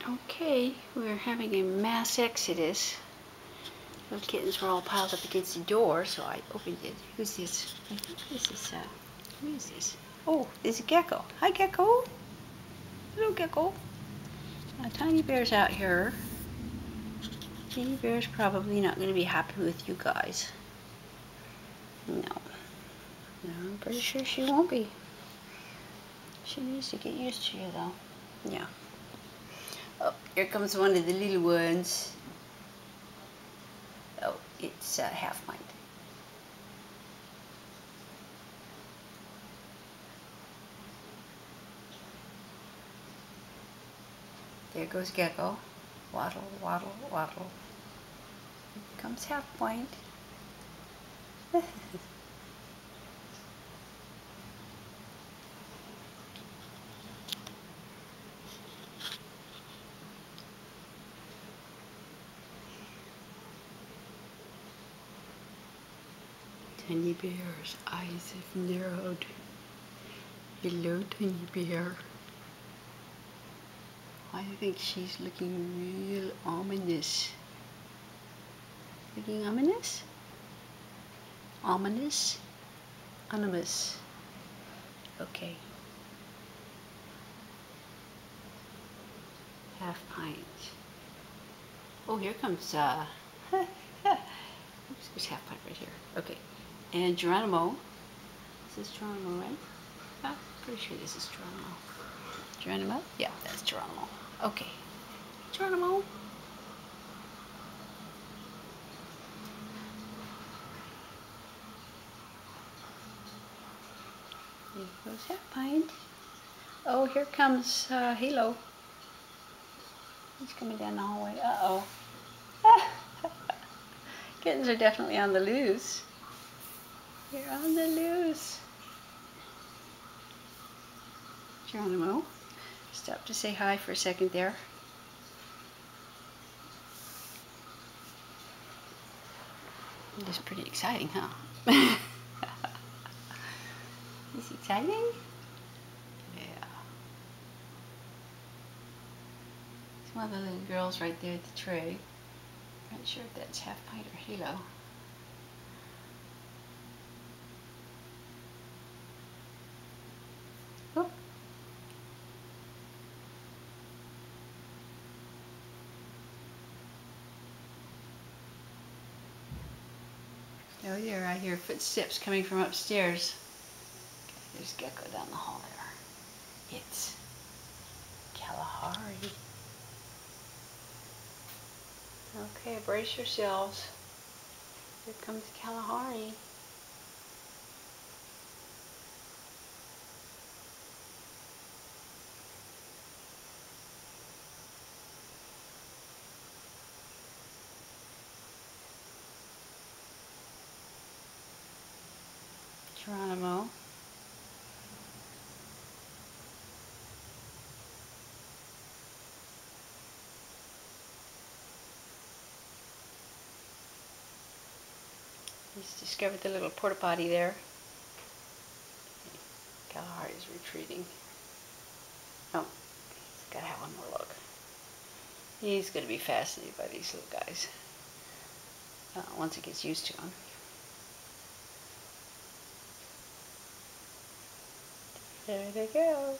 Okay, we're having a mass exodus. Those kittens were all piled up against the door, so I opened it. Who's this? I think this is, who is this? Oh, this is Gecko. Hi, Gecko. Hello, Gecko. Now, Tiny Bear's out here. Tiny Bear's probably not going to be happy with you guys. No. No, I'm pretty sure she won't be. She needs to get used to you, though. Yeah. Oh, here comes one of the little ones. Oh, it's half pint. There goes Gecko. Waddle, waddle, waddle. Here comes half pint. Tiny Bear's eyes have narrowed. Hello, Tiny Bear. I think she's looking real ominous. Looking ominous? Ominous? Ominous. Okay. Half pint. Oh, here comes, oops, there's half pint right here. Okay. And Geronimo. This is Geronimo, right? I'm pretty sure this is Geronimo. Geronimo? Yeah, that's Geronimo. Okay. Geronimo. Here goes half pint. Oh, here comes Halo. He's coming down the hallway. Uh-oh. Kittens are definitely on the loose. You're on the loose. Geronimo, stop to say hi for a second there. This is pretty exciting, huh? Is it exciting? Yeah. It's one of the little girls right there at the tray. Not sure if that's half pint or Halo. Oh. Oh dear, I hear footsteps coming from upstairs. Okay, there's Gecko down the hall there. It's Kalahari. Okay, brace yourselves. Here comes Kalahari. Geronimo. He's discovered the little porta potty there. Kalahari's retreating. Oh, he's gotta have one more look. He's gonna be fascinated by these little guys once he gets used to them. There they go.